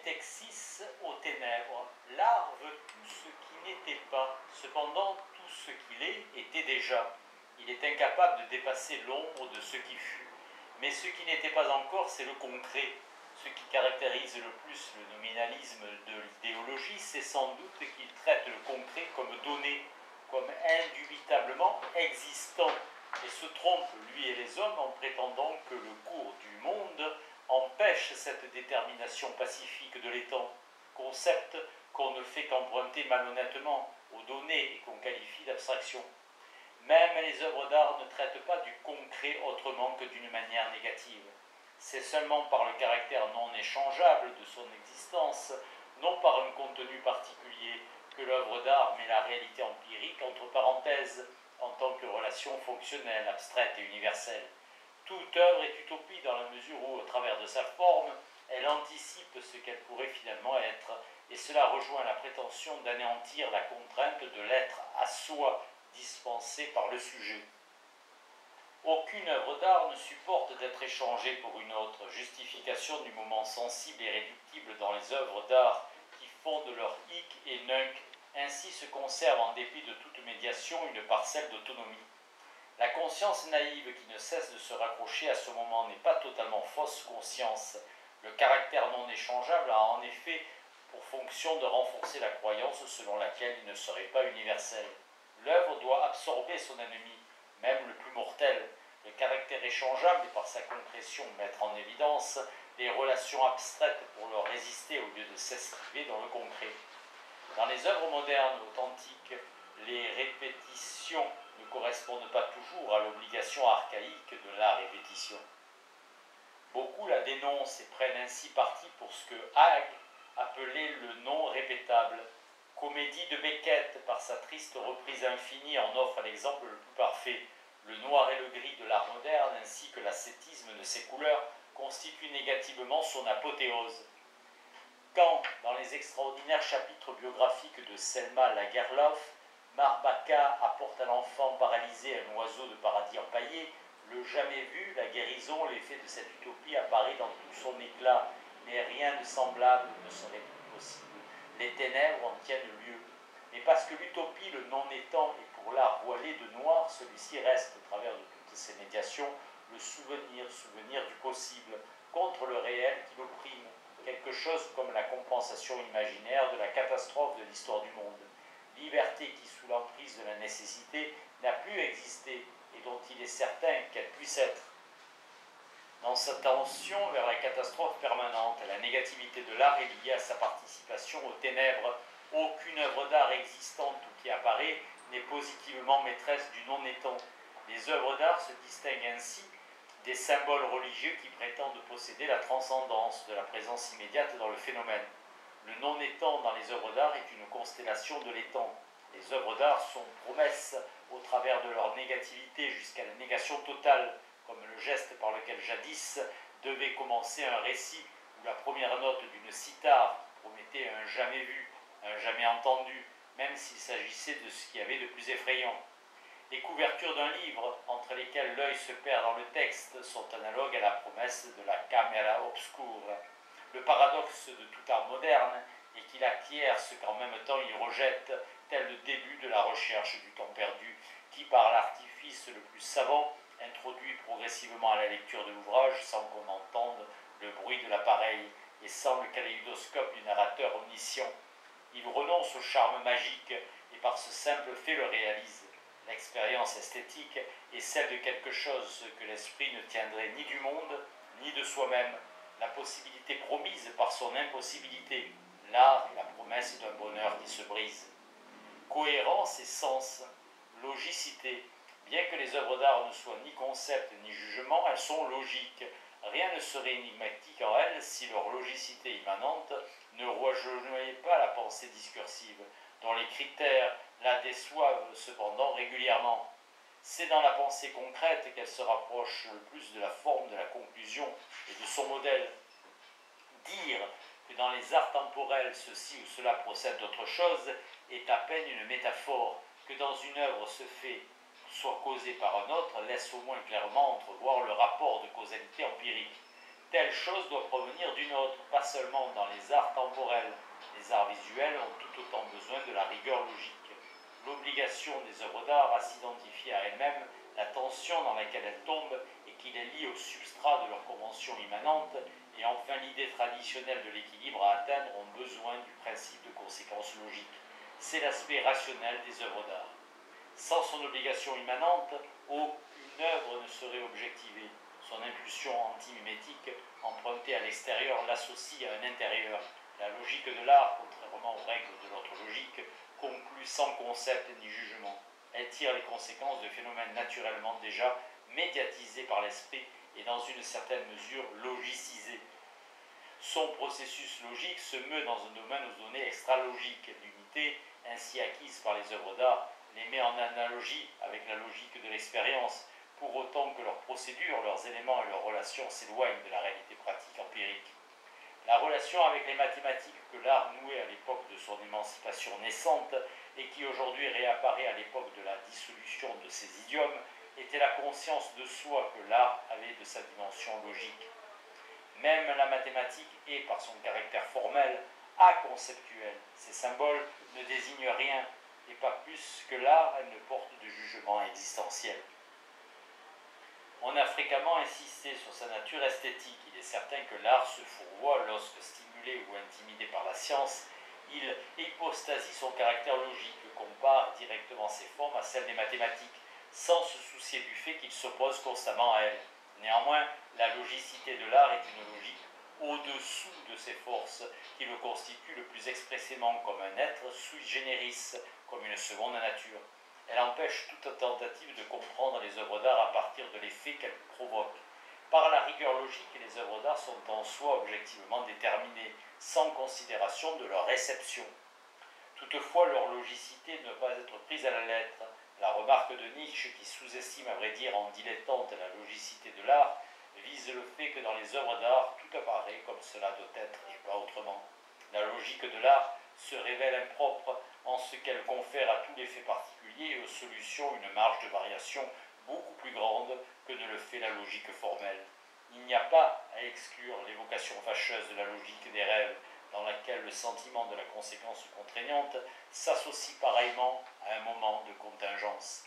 Architectis aux ténèbres. L'art veut tout ce qui n'était pas, cependant tout ce qu'il est était déjà. Il est incapable de dépasser l'ombre de ce qui fut. Mais ce qui n'était pas encore, c'est le concret. Ce qui caractérise le plus le nominalisme de l'idéologie, c'est sans doute qu'il traite le concret comme donné, comme indubitablement existant, et se trompe, lui et les hommes, en prétendant que le cours du monde empêche cette détermination pacifique de l'étang, concept qu'on ne fait qu'emprunter malhonnêtement aux données et qu'on qualifie d'abstraction. Même les œuvres d'art ne traitent pas du concret autrement que d'une manière négative. C'est seulement par le caractère non échangeable de son existence, non par un contenu particulier, que l'œuvre d'art met la réalité empirique entre parenthèses, en tant que relation fonctionnelle, abstraite et universelle. Toute œuvre est utopie dans la mesure où, au travers de sa forme, elle anticipe ce qu'elle pourrait finalement être, et cela rejoint la prétention d'anéantir la contrainte de l'être à soi, dispensée par le sujet. Aucune œuvre d'art ne supporte d'être échangée pour une autre, justification du moment sensible et réductible dans les œuvres d'art qui fondent leur hic et nunc, ainsi se conserve en dépit de toute médiation une parcelle d'autonomie. La conscience naïve qui ne cesse de se raccrocher à ce moment n'est pas totalement fausse conscience. Le caractère non échangeable a en effet pour fonction de renforcer la croyance selon laquelle il ne serait pas universel. L'œuvre doit absorber son ennemi, même le plus mortel. Le caractère échangeable et par sa concrétion mettre en évidence les relations abstraites pour leur résister au lieu de s'esquiver dans le concret. Dans les œuvres modernes authentiques, les répétitions ne correspondent pas toujours à l'obligation archaïque de la répétition. Beaucoup la dénoncent et prennent ainsi parti pour ce que Hague appelait le non répétable. Comédie de Beckett, par sa triste reprise infinie, en offre l'exemple le plus parfait. Le noir et le gris de l'art moderne, ainsi que l'ascétisme de ses couleurs, constituent négativement son apothéose. Quand, dans les extraordinaires chapitres biographiques de Selma Lagerlöf, Marbacca apporte à l'enfant paralysé un oiseau de paradis empaillé, le jamais vu, la guérison, l'effet de cette utopie apparaît dans tout son éclat, mais rien de semblable ne serait plus possible. Les ténèbres en tiennent lieu. Mais parce que l'utopie, le non-étant, est pour l'art voilé de noir, celui-ci reste, au travers de toutes ces médiations, le souvenir du possible, contre le réel qui l'opprime, quelque chose comme la compensation imaginaire de la catastrophe de l'histoire du monde. Liberté qui, sous l'emprise de la nécessité, n'a plus existé et dont il est certain qu'elle puisse être. Dans sa tension vers la catastrophe permanente, la négativité de l'art est liée à sa participation aux ténèbres. Aucune œuvre d'art existante ou qui apparaît n'est positivement maîtresse du non-étant. Les œuvres d'art se distinguent ainsi des symboles religieux qui prétendent posséder la transcendance de la présence immédiate dans le phénomène. Le non-étant dans les œuvres d'art est une constellation de l'étang. Les œuvres d'art sont promesses au travers de leur négativité jusqu'à la négation totale, comme le geste par lequel jadis devait commencer un récit où la première note d'une cithare promettait un jamais vu, un jamais entendu, même s'il s'agissait de ce qu'il y avait de plus effrayant. Les couvertures d'un livre, entre lesquelles l'œil se perd dans le texte, sont analogues à la promesse de la camera obscura. Le paradoxe de tout art moderne est qu'il acquiert ce qu'en même temps il rejette, tel le début de la recherche du temps perdu, qui, par l'artifice le plus savant, introduit progressivement à la lecture de l'ouvrage sans qu'on entende le bruit de l'appareil et sans le kaléidoscope du narrateur omniscient. Il renonce au charme magique et par ce simple fait le réalise. L'expérience esthétique est celle de quelque chose que l'esprit ne tiendrait ni du monde, ni de soi-même, la possibilité promise par son impossibilité. L'art est la promesse d'un bonheur qui se brise. Cohérence et sens, logicité. Bien que les œuvres d'art ne soient ni concept ni jugement, elles sont logiques. Rien ne serait énigmatique en elles si leur logicité immanente ne rejoignait pas la pensée discursive, dont les critères la déçoivent cependant régulièrement. C'est dans la pensée concrète qu'elle se rapproche le plus de la forme de la conclusion et de son modèle. Dire que dans les arts temporels ceci ou cela procède d'autre chose est à peine une métaphore. Que dans une œuvre ce fait soit causé par un autre laisse au moins clairement entrevoir le rapport de causalité empirique. telle chose doit provenir d'une autre, pas seulement dans les arts temporels. Les arts visuels ont tout autant besoin de la rigueur logique. L'obligation des œuvres d'art à s'identifier à elles-mêmes, la tension dans laquelle elles tombent et qui les lie au substrat de leur convention immanente, et enfin l'idée traditionnelle de l'équilibre à atteindre ont besoin du principe de conséquence logique. C'est l'aspect rationnel des œuvres d'art. Sans son obligation immanente, aucune œuvre ne serait objectivée. Son impulsion anti-mimétique, empruntée à l'extérieur, l'associe à un intérieur. La logique de l'art, contrairement aux règles de l'autre logique, conclut sans concept ni jugement. Elle tire les conséquences de phénomènes naturellement déjà médiatisés par l'esprit et dans une certaine mesure logicisés. Son processus logique se meut dans un domaine aux données extralogiques. L'unité, ainsi acquise par les œuvres d'art, les met en analogie avec la logique de l'expérience, pour autant que leurs procédures, leurs éléments et leurs relations s'éloignent de la réalité pratique empirique. La relation avec les mathématiques que l'art nouait à l'époque de son émancipation naissante et qui aujourd'hui réapparaît à l'époque de la dissolution de ses idiomes était la conscience de soi que l'art avait de sa dimension logique. Même la mathématique est, par son caractère formel, aconceptuelle. Ces symboles ne désignent rien, et pas plus que l'art, elle ne porte de jugement existentiel. On a fréquemment insisté sur sa nature esthétique. Il est certain que l'art se fourvoie lorsque, stimulé ou intimidé par la science, il hypostasie son caractère logique, compare directement ses formes à celles des mathématiques, sans se soucier du fait qu'il s'oppose constamment à elles. Néanmoins, la logicité de l'art est une logique au-dessous de ses forces, qui le constitue le plus expressément comme un être sui generis, comme une seconde nature. Elle empêche toute tentative de comprendre les œuvres d'art à partir de l'effet qu'elles provoquent. Par la rigueur logique, les œuvres d'art sont en soi objectivement déterminées, sans considération de leur réception. Toutefois, leur logicité ne doit pas être prise à la lettre. La remarque de Nietzsche, qui sous-estime à vrai dire en dilettante la logicité de l'art, vise le fait que dans les œuvres d'art, tout apparaît comme cela doit être et pas autrement. La logique de l'art se révèle impropre en ce qu'elle confère à tous les faits particuliers et aux solutions une marge de variation beaucoup plus grande que ne le fait la logique formelle. Il n'y a pas à exclure l'évocation fâcheuse de la logique des rêves, dans laquelle le sentiment de la conséquence contraignante s'associe pareillement à un moment de contingence.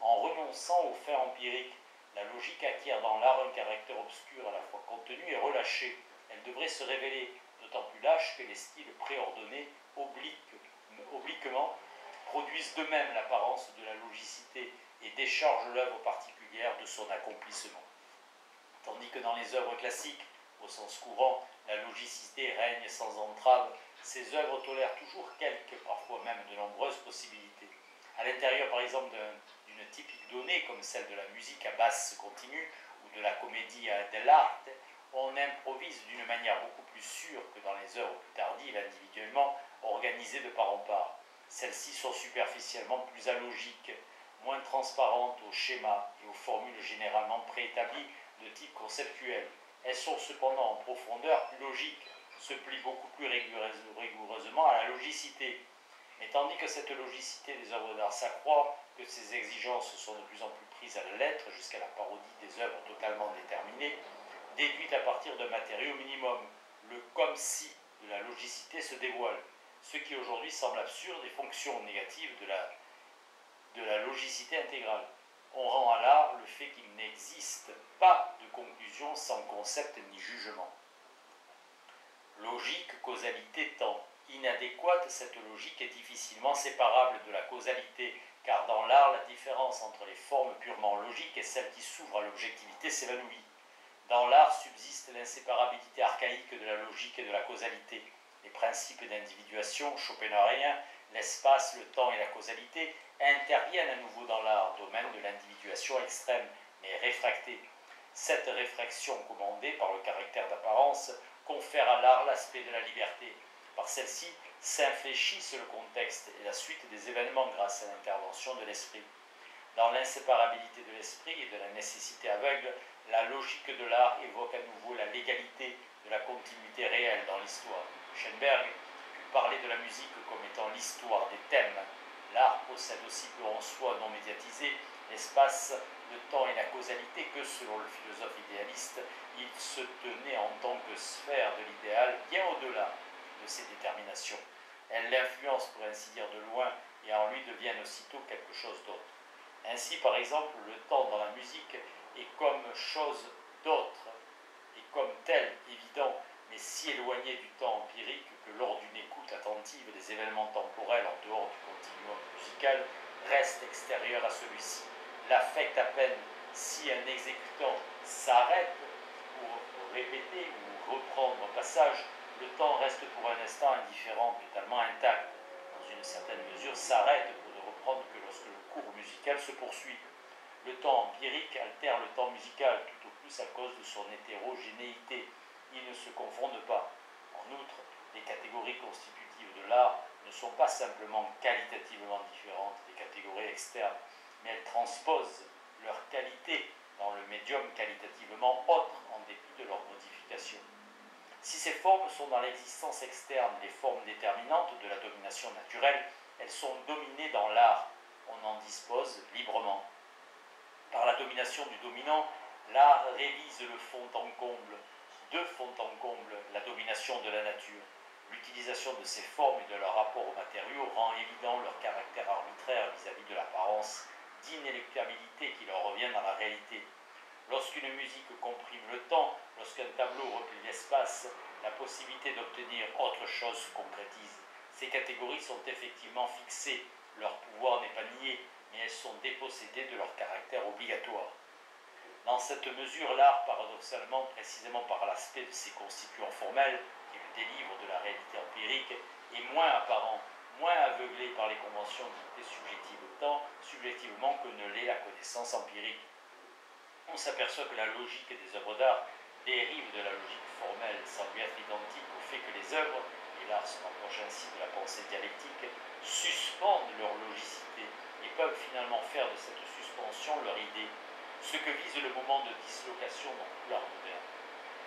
En renonçant aux faits empiriques, la logique acquiert dans l'art un caractère obscur à la fois contenu et relâché. Elle devrait se révéler d'autant plus lâche que les styles préordonnés obliquement produisent d'eux-mêmes l'apparence de la logicité et déchargent l'œuvre particulière de son accomplissement. Tandis que dans les œuvres classiques, au sens courant, la logicité règne sans entrave, ces œuvres tolèrent toujours quelques, parfois même de nombreuses possibilités. À l'intérieur, par exemple, d'une typique donnée, comme celle de la musique à basse continue ou de la comédie dell'arte, on improvise d'une manière beaucoup plus sûre que dans les œuvres plus tardives, individuellement organisées de part en part. Celles-ci sont superficiellement plus alogiques, moins transparentes aux schémas et aux formules généralement préétablies de type conceptuel. Elles sont cependant en profondeur plus logiques, se plient beaucoup plus rigoureusement à la logicité. Mais tandis que cette logicité des œuvres d'art s'accroît, que ces exigences sont de plus en plus prises à la lettre jusqu'à la parodie des œuvres totalement déterminées, déduites à partir d'un matériau minimum, le comme si de la logicité se dévoile. Ce qui aujourd'hui semble absurde est fonction négative de la logicité intégrale. On rend à l'art le fait qu'il n'existe pas de conclusion sans concept ni jugement. Logique, causalité, temps. Inadéquate, cette logique est difficilement séparable de la causalité, car dans l'art, la différence entre les formes purement logiques et celles qui s'ouvrent à l'objectivité s'évanouit. Dans l'art subsiste l'inséparabilité archaïque de la logique et de la causalité. Les principes d'individuation schopenhaueriens, l'espace, le temps et la causalité interviennent à nouveau dans l'art, domaine de l'individuation extrême, mais réfractée. Cette réfraction commandée par le caractère d'apparence confère à l'art l'aspect de la liberté. Par celle-ci s'infléchissent le contexte et la suite des événements grâce à l'intervention de l'esprit. Dans l'inséparabilité de l'esprit et de la nécessité aveugle, la logique de l'art évoque à nouveau la légalité de la continuité réelle dans l'histoire. Schoenberg put parler de la musique comme étant l'histoire des thèmes. L'art possède aussi peu en soi non médiatisé l'espace, le temps et la causalité que selon le philosophe idéaliste, il se tenait en tant que sphère de l'idéal bien au-delà de ses déterminations. Elles l'influencent pour ainsi dire de loin et en lui deviennent aussitôt quelque chose d'autre. Ainsi, par exemple, le temps dans la musique est comme chose d'autre, et comme tel évident, mais si éloigné du temps empirique que lors d'une écoute attentive, les événements temporels en dehors du continuum musical restent extérieurs à celui-ci. L'affecte à peine si un exécutant s'arrête pour répéter ou reprendre un passage, le temps reste pour un instant indifférent, totalement intact. Dans une certaine mesure, s'arrête pour ne reprendre que lorsque le cours musical se poursuit. Le temps empirique altère le temps musical, tout au plus à cause de son hétérogénéité. Ils ne se confondent pas. En outre, les catégories constitutives de l'art ne sont pas simplement qualitativement différentes des catégories externes, mais elles transposent leur qualité dans le médium qualitativement autre en dépit de leur modification. Si ces formes sont dans l'existence externe les formes déterminantes de la domination naturelle, elles sont dominées dans l'art. On en dispose librement. Par la domination du dominant, l'art révise le fond en comble, de fond en comble, la domination de la nature. L'utilisation de ces formes et de leur rapport aux matériaux rend évident leur caractère arbitraire vis-à-vis de l'apparence d'inéluctabilité qui leur revient dans la réalité. Lorsqu'une musique comprime le temps, lorsqu'un tableau replie l'espace, la possibilité d'obtenir autre chose se concrétise. Ces catégories sont effectivement fixées, leur pouvoir n'est pas nié, mais elles sont dépossédées de leur caractère obligatoire. Dans cette mesure, l'art, paradoxalement, précisément par l'aspect de ses constituants formels, qui le délivrent de la réalité empirique, est moins apparent, moins aveuglé par les conventions dictées subjectivement que ne l'est la connaissance empirique. On s'aperçoit que la logique des œuvres d'art dérive de la logique formelle, sans lui être identique au fait que les œuvres, et l'art se rapproche ainsi de la pensée dialectique, suspendent leur logicité et peuvent finalement faire de cette suspension leur idée, ce que vise le moment de dislocation dans tout l'art moderne.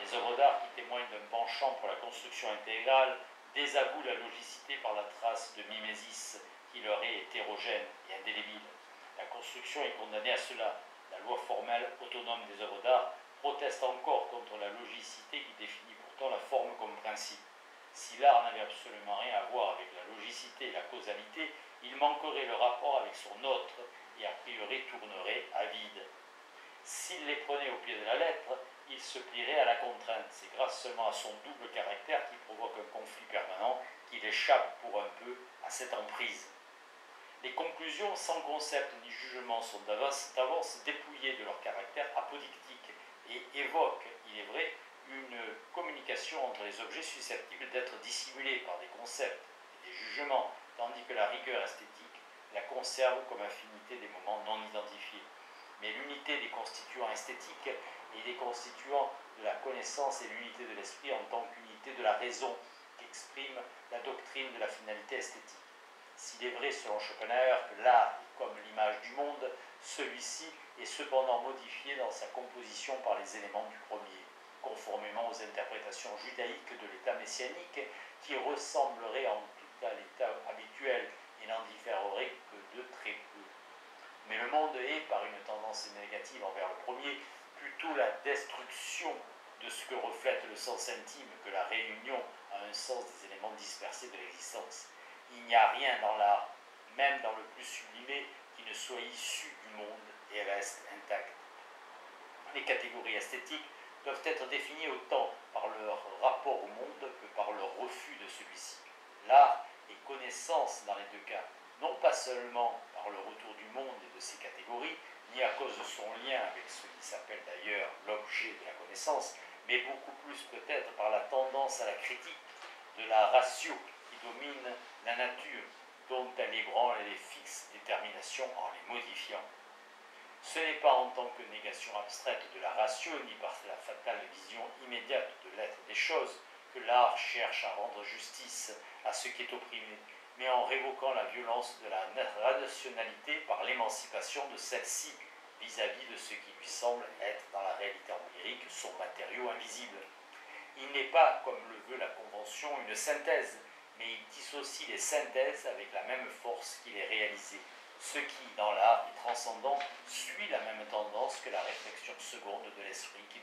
Les œuvres d'art qui témoignent d'un penchant pour la construction intégrale désavouent la logicité par la trace de mimésis qui leur est hétérogène et indélébile. La construction est condamnée à cela. La loi formelle autonome des œuvres d'art proteste encore contre la logicité qui définit pourtant la forme comme principe. Si l'art n'avait absolument rien à voir avec la logicité et la causalité, il manquerait le rapport avec son autre et a priori tournerait à vide. S'il les prenait au pied de la lettre, il se plierait à la contrainte. C'est grâce seulement à son double caractère qui provoque un conflit permanent qu'il échappe pour un peu à cette emprise. Les conclusions sans concept ni jugement sont d'avance dépouillées de leur caractère apodictique et évoquent, il est vrai, une communication entre les objets susceptibles d'être dissimulés par des concepts et des jugements, tandis que la rigueur esthétique la conserve comme infinité des moments non identifiés. Mais l'unité des constituants esthétiques et des constituants de la connaissance et l'unité de l'esprit en tant qu'unité de la raison qu'exprime la doctrine de la finalité esthétique. S'il est vrai, selon Schopenhauer, que l'art est comme l'image du monde, celui-ci est cependant modifié dans sa composition par les éléments du premier, conformément aux interprétations judaïques de l'état messianique, qui ressemblerait en tout à l'état habituel et n'en différerait que de très peu. Mais le monde est, par une tendance négative envers le premier, plutôt la destruction de ce que reflète le sens intime que la réunion à un sens des éléments dispersés de l'existence. Il n'y a rien dans l'art, même dans le plus sublimé, qui ne soit issu du monde et reste intact. Les catégories esthétiques doivent être définies autant par leur rapport au monde que par leur refus de celui-ci. L'art est connaissance dans les deux cas, non pas seulement par le retour du monde et de ses catégories, ni à cause de son lien avec ce qui s'appelle d'ailleurs l'objet de la connaissance, mais beaucoup plus peut-être par la tendance à la critique de la ratio qui domine la nature, dont elle ébranle les fixes déterminations en les modifiant. Ce n'est pas en tant que négation abstraite de la ratio, ni par la fatale vision immédiate de l'être des choses, que l'art cherche à rendre justice à ce qui est opprimé, mais en révoquant la violence de la rationalité par l'émancipation de celle-ci vis-à-vis de ce qui lui semble être dans la réalité empirique son matériau invisible. Il n'est pas, comme le veut la Convention, une synthèse, mais il dissocie les synthèses avec la même force qu'il est réalisé. Ce qui, dans l'art, est transcendant, suit la même tendance que la réflexion seconde de l'esprit qui